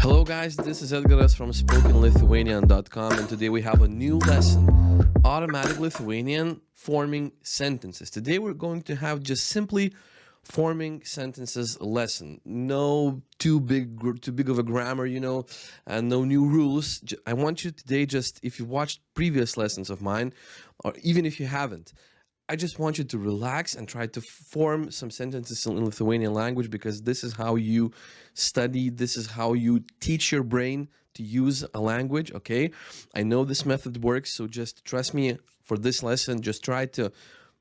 Hello guys, this is Edgaras from SpokenLithuanian.com, and today we have a new lesson, Automatic Lithuanian Forming Sentences. Today we're going to have just simply forming sentences lesson. No too big of a grammar, and no new rules. I want you today, just if you watched previous lessons of mine, or even if you haven't, I just want you to relax and try to form some sentences in Lithuanian language, because this is how you study, this is how you teach your brain to use a language, okay? I know this method works, so just trust me for this lesson. Just try to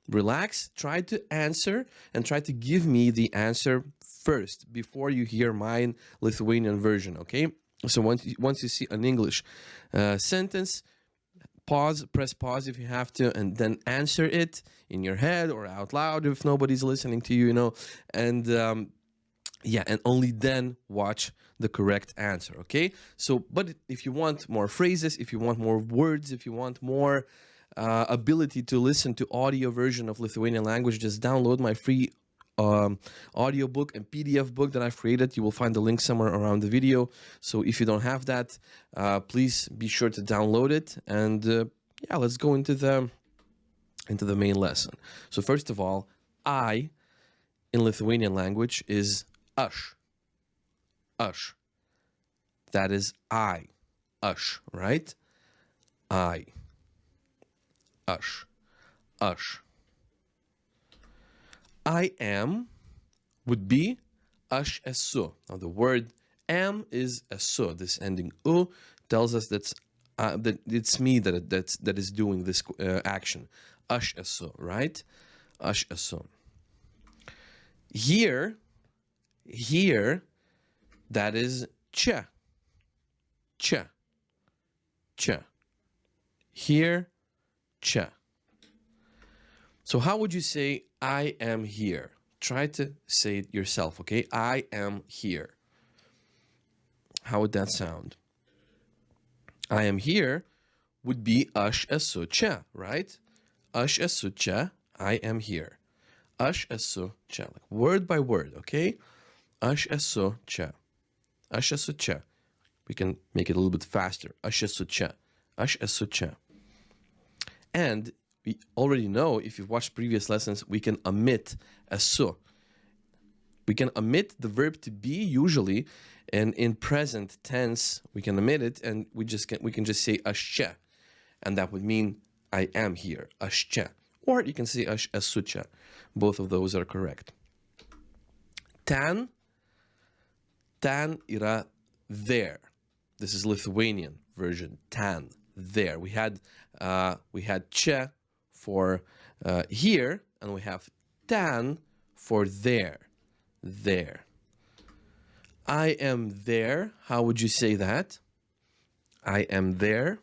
relax, try to answer, and try to give me the answer first before you hear my Lithuanian version, okay? So once you see an English sentence, press pause if you have to, and then answer it in your head or out loud if nobody's listening to you, and and only then watch the correct answer, okay? So, but if you want more phrases, if you want more words, if you want more ability to listen to audio version of Lithuanian language, just download my free audio book and PDF book that I've created. You will find the link somewhere around the video. So if you don't have that, please be sure to download it. And let's go into the main lesson. So first of all, I in Lithuanian language is aš. Aš. That is I. Aš, right? I. Aš. Aš. I am would be aš esu. Now the word am is esu. This ending u tells us that it's me that is doing this action. Aš esu, right? Aš esu. Here, that is čia. Čia. Čia. Here, čia. So how would you say I am here? Try to say it yourself, okay? I am here. How would that sound? I am here would be aš esu čia, right? Aš esu čia, I am here. Aš esu čia, like word by word, okay? Aš esu čia. Aš esu čia. We can make it a little bit faster. Aš esu čia. Aš esu čia. And we already know, if you've watched previous lessons, we can omit esu. We can omit the verb to be usually, and in present tense we can omit it, and we can just say aš čia, and that would mean I am here. Aš čia. Or you can say aš esu čia. Both of those are correct. Ten yra there. This is Lithuanian version. Ten, there. We had čia for here, and we have ten for there. There. I am there. How would you say that? I am there.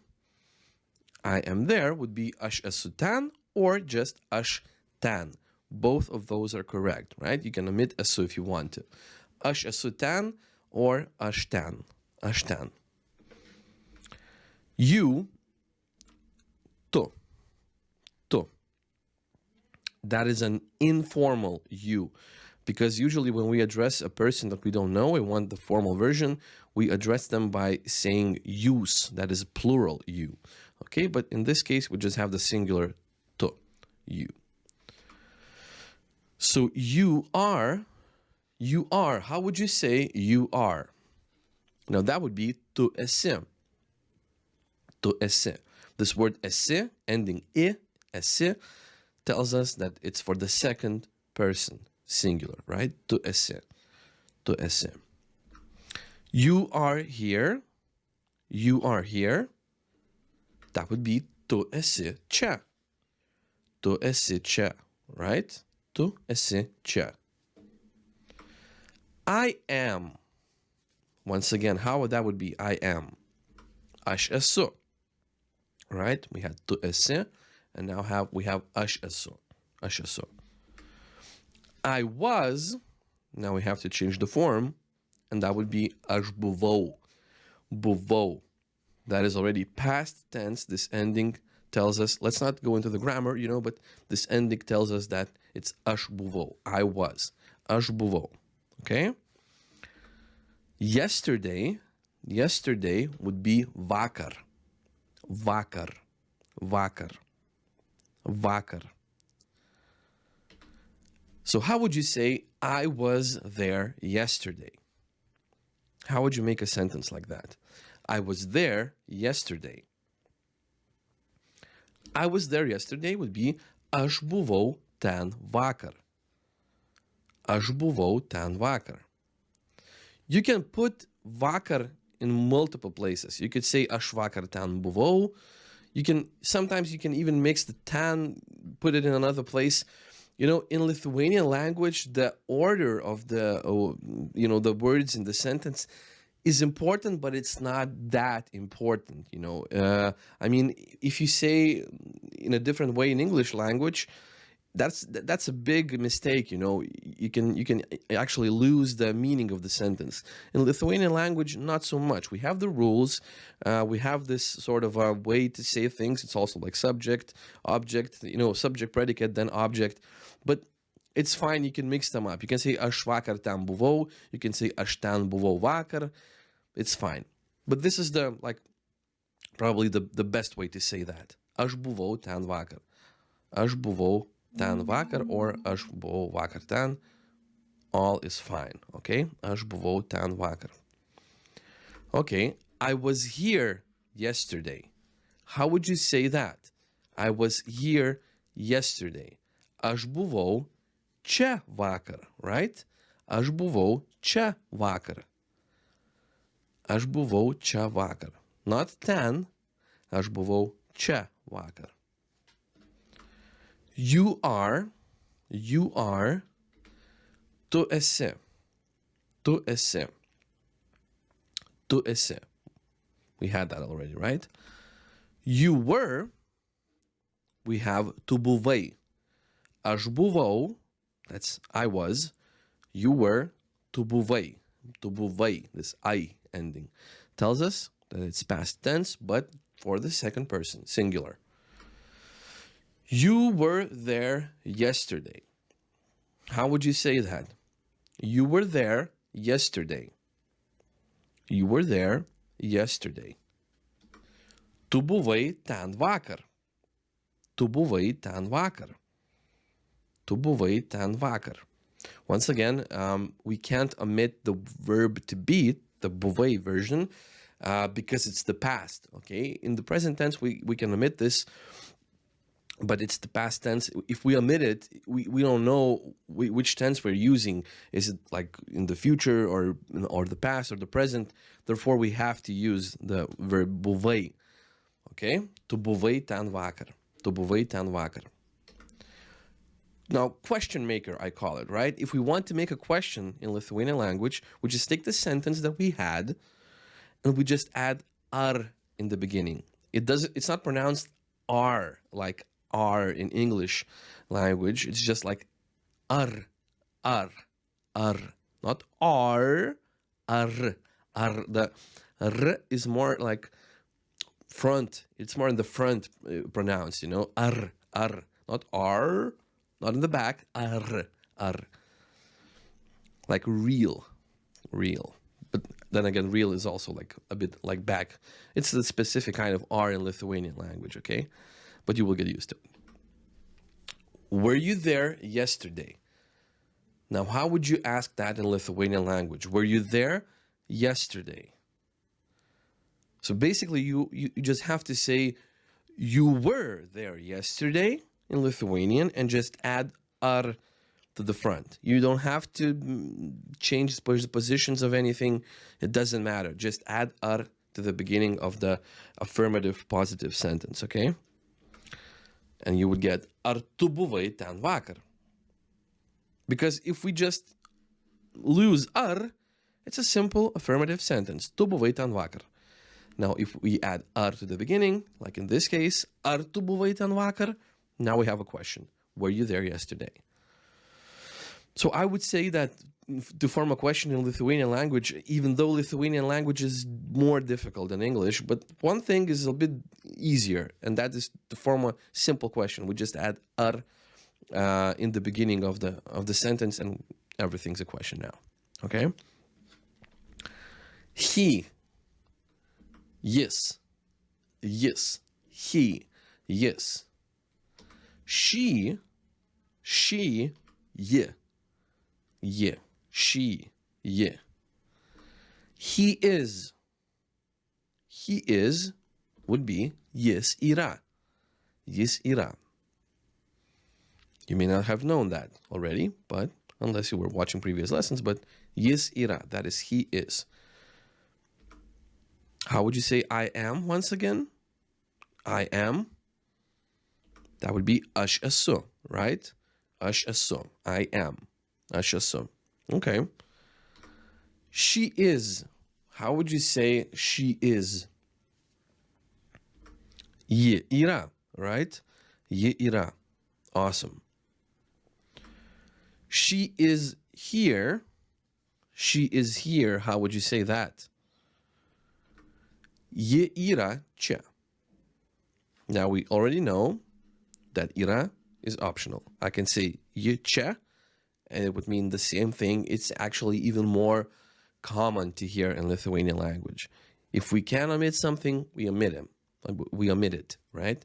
I am there would be aš esu ten, or just aš ten. Both of those are correct, right? You can omit esu if you want to. Aš esu ten or aš ten. Aš ten. You, tu. Tu. That is an informal you, because usually when we address a person that we don't know, we want the formal version, we address them by saying jūs. That is plural you. Okay, but in this case, we just have the singular tu, you. So you are. How would you say you are? Now that would be tu esi. Tu esi. This word esi, ending I, esi, tells us that it's for the second person, singular, right? Tu esi. Tu esi. You are here. You are here. That would be tu esi čia. Tu esi čia, right? Tu esi čia. I am. Once again, how that would be I am. Aš esu. Right? We had tu esi, and now we have aš esu. Aš esu. I was. Now we have to change the form, and that would be aš buvau. Buvau. That is already past tense. This ending tells us, let's not go into the grammar, but this ending tells us that it's aš buvau. I was. Aš buvau. Okay? Yesterday, yesterday would be vakar. Vakar. Vakar. Vakar. So how would you say, I was there yesterday? How would you make a sentence like that? I was there yesterday. I was there yesterday would be aš buvau ten vakar. Aš buvau ten vakar. You can put vakar in multiple places. You could say aš vakar ten buvau. Sometimes you can even mix the ten, put it in another place. You know, in Lithuanian language, the order of the words in the sentence is important, but it's not that important. I mean, if you say in a different way in English language, that's a big mistake. You can actually lose the meaning of the sentence. In Lithuanian language, not so much. We have the rules. We have this sort of a way to say things. It's also like subject, object. Subject, predicate, then object. But it's fine. You can mix them up. You can say aš vakar ten buvau. You can say aš ten buvau vakar. It's fine. But this is probably the best way to say that. Aš buvau ten vakar. Aš buvau ten vakar, or aš buvau vakar ten. All is fine. Okay? Aš buvau ten vakar. Okay. I was here yesterday. How would you say that? I was here yesterday. Aš buvau čia vakar, right? Aš buvau čia vakar. Aš buvau čia vakar. Not ten. Aš buvau čia vakar. You are, tu esi. Tu esi. Tu esi. We had that already, right? You were, we have tu buvai. Aš buvau, that's I was. You were, tu buvai. Tu buvai, this I ending, tells us that it's past tense, but for the second person, singular. You were there yesterday. How would you say that? You were there yesterday. You were there yesterday. Tu buvai ten vakar. Tu buvai ten vakar. Tu buvai ten vakar. Once again, we can't omit the verb to be, the buvai version, because it's the past, okay? In the present tense, we can omit this, but it's the past tense. If we omit it, we don't know which tense we're using. Is it like in the future or the past or the present? Therefore, we have to use the verb buvai, okay? Tu buvai ten vakar. Tu buvai ten vakar. Now, question maker, I call it, right? If we want to make a question in Lithuanian language, we just take the sentence that we had and we just add ar in the beginning. It's not pronounced r like r in English language. It's just like ar, ar, ar. Not r, ar, ar. The r is more like front. It's more in the front pronounced, ar, ar. Not r. Not in the back, ar, ar. Like real. But then again, real is also like a bit like back. It's a specific kind of R in Lithuanian language, okay? But you will get used to it. Were you there yesterday? Now, how would you ask that in Lithuanian language? Were you there yesterday? So basically, you just have to say, you were there yesterday in Lithuanian and just add ar to the front. You don't have to change the positions of anything. It doesn't matter. Just add ar to the beginning of the affirmative positive sentence, okay? And you would get ar tu buvai ten vakar. Because if we just lose ar, it's a simple affirmative sentence. Tu buvai ten vakar. Now, if we add ar to the beginning, like in this case, ar tu buvai ten vakar, now we have a question. Were you there yesterday? So I would say that to form a question in Lithuanian language, even though Lithuanian language is more difficult than English, but one thing is a bit easier, and that is to form a simple question. We just add ar in the beginning of the sentence, and everything's a question now. Okay? He Jis. Jis. He. Jis. She. Ji. Ji. She. Ji. He is. He is would be jis yra. Jis yra. You may not have known that already, but unless you were watching previous lessons, but jis yra, that is he is. How would you say I am once again? I am. That would be aš esu, right? Aš esu. I am. Aš esu. Okay. She is. How would you say she is? Ji yra, right? Ji yra. Awesome. She is here. She is here. How would you say that? Ji yra čia. Now we already know that yra is optional. I can say ji čia, and it would mean the same thing. It's actually even more common to hear in Lithuanian language. If we can omit something, we omit it. We omit it, right?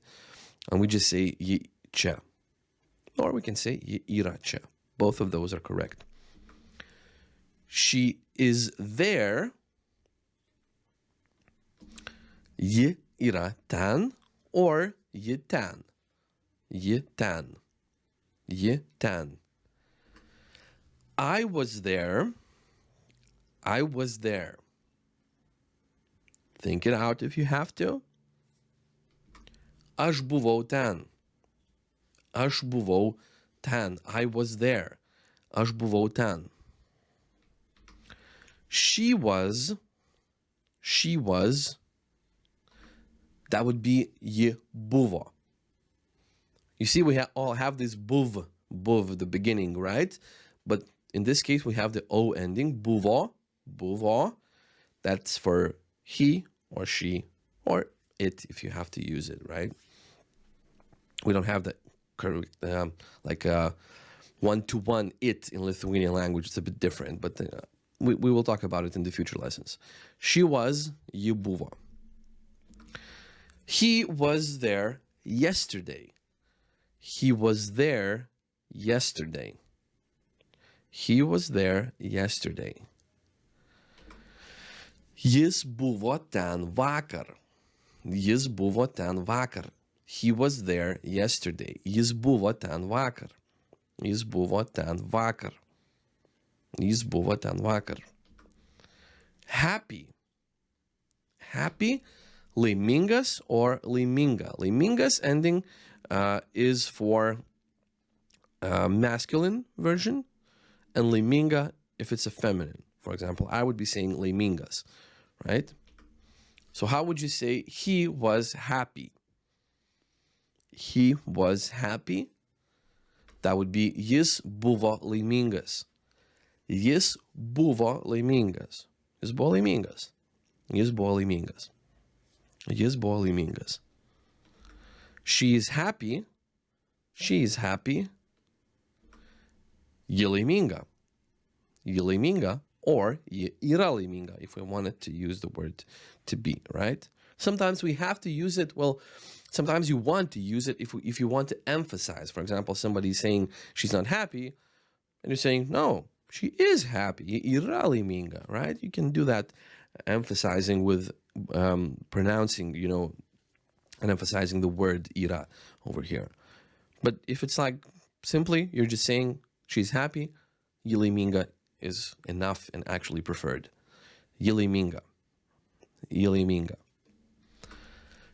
And we just say ji čia. Or we can say ji yra čia. Both of those are correct. She is there. Ji yra ten, or ji ten. Ji ten. Ji ten. I was there. I was there. Think it out if you have to. Aš buvau ten. Aš buvau ten. I was there. Aš buvau ten. She was. She was. That would be ji buvo. You see, we all have this buv, the beginning, right? But in this case, we have the o ending, buvo, buvo. That's for he or she or it if you have to use it, right? We don't have that like one-to-one it in Lithuanian language. It's a bit different, but we will talk about it in the future lessons. She was, ji buvo. He was there yesterday. He was there yesterday. He was there yesterday. Jis buvo ten vakar. Jis buvo ten vakar. He was there yesterday. Jis buvo ten vakar. Jis buvo ten vakar. Jis buvo ten vakar. Happy. Happy, laimingas or laiminga. Laimingas ending is for masculine version, and laiminga if it's a feminine. For example, I would be saying laimingas, right? So how would you say he was happy? He was happy. That would be jis buvo laimingas. Jis buvo laimingas. Jis buvo laimingas. Jis buvo laimingas. Jis buvo laimingas. She is happy. She is happy. Ji laiminga. Ji laiminga or ji yra laiminga if we wanted to use the word to be, right? Sometimes we have to use it. Well, sometimes you want to use it if you want to emphasize. For example, somebody's saying she's not happy, and you're saying, no, she is happy. Ji yra laiminga, right? You can do that emphasizing with pronouncing, and emphasizing the word ira over here. But if it's like simply you're just saying she's happy, ji laiminga is enough and actually preferred. Ji laiminga. Ji laiminga.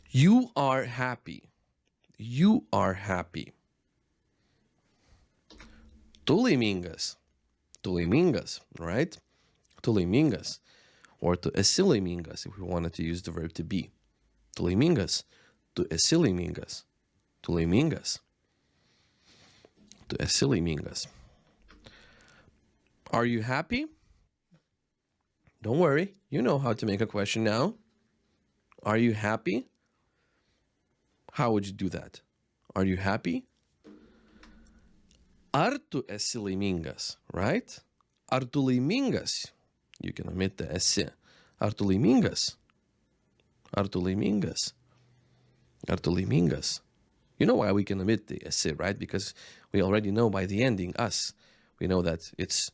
You are happy. You are happy. Tu laimingas. Tu laimingas, right? Tu laimingas. Or tu esi laimingas if we wanted to use the verb to be. Tu laimingas. Tu esi laimingas. Tu laimingas. Tu esi laimingas. Are you happy? Don't worry. You know how to make a question now. Are you happy? How would you do that? Are you happy? Ar tu esi laimingas, right? Ar tu laimingas? You can omit the esi. Ar tu laimingas? Ar tu laimingas? Ar tu laimingas? You know why we can omit the esi, right? Because we already know by the ending, us. We know that it's,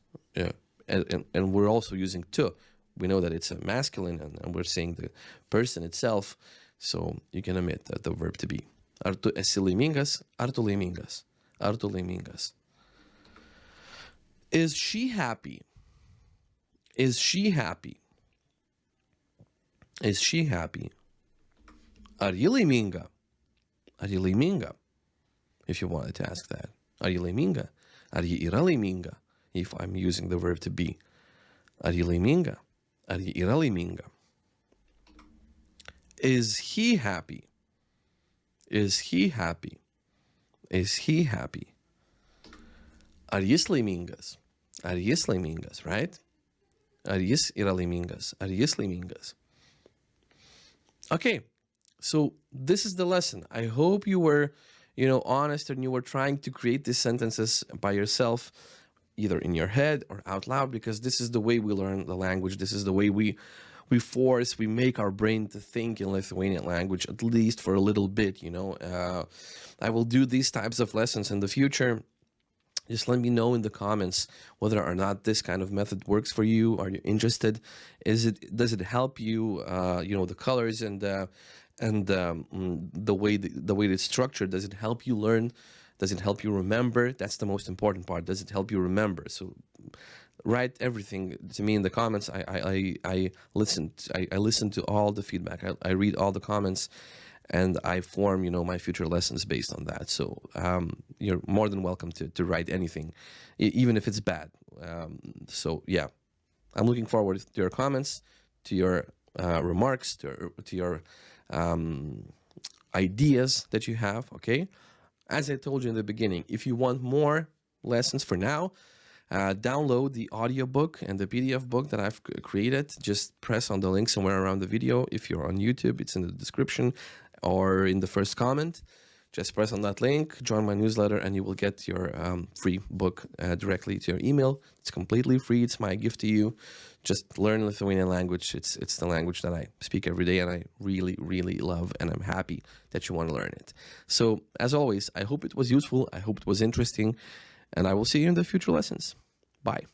and we're also using tu. We know that it's a masculine, and we're saying the person itself. So you can omit the verb to be. Ar tu esi laimingas? Ar tu laimingas? Ar tu laimingas? Is she happy? Is she happy? Is she happy? Ar ji laiminga? Ar ji laiminga? If you wanted to ask that. Ar ji laiminga? Ar ji yra laiminga? If I'm using the verb to be. Ar ji laiminga? Ar ji yra laiminga? Is he happy? Is he happy? Is he happy? Ar jis laimingas? Ar jis laimingas, right? Ar jis yra laimingas? Ar jis laimingas? Okay, so this is the lesson. I hope you were, honest, and you were trying to create these sentences by yourself, either in your head or out loud, because this is the way we learn the language. This is the way we make our brain to think in Lithuanian language, at least for a little bit, I will do these types of lessons in the future. Just let me know in the comments whether or not this kind of method works for you. Are you interested? Does it help you? The colors and the way it's structured. Does it help you learn? Does it help you remember? That's the most important part. Does it help you remember? So write everything to me in the comments. I listen to all the feedback. I read all the comments, and I form, my future lessons based on that. So you're more than welcome to write anything, even if it's bad. So yeah, I'm looking forward to your comments, to your remarks, to your ideas that you have, okay? As I told you in the beginning, if you want more lessons for now, download the audiobook and the PDF book that I've created. Just press on the link somewhere around the video. If you're on YouTube, it's in the description or in the first comment. Just press on that link, join my newsletter, and you will get your free book directly to your email. It's completely free. It's my gift to you. Just learn Lithuanian language. It's the language that I speak every day, and I really, really love, and I'm happy that you want to learn it. So, as always, I hope it was useful. I hope it was interesting, and I will see you in the future lessons. Bye.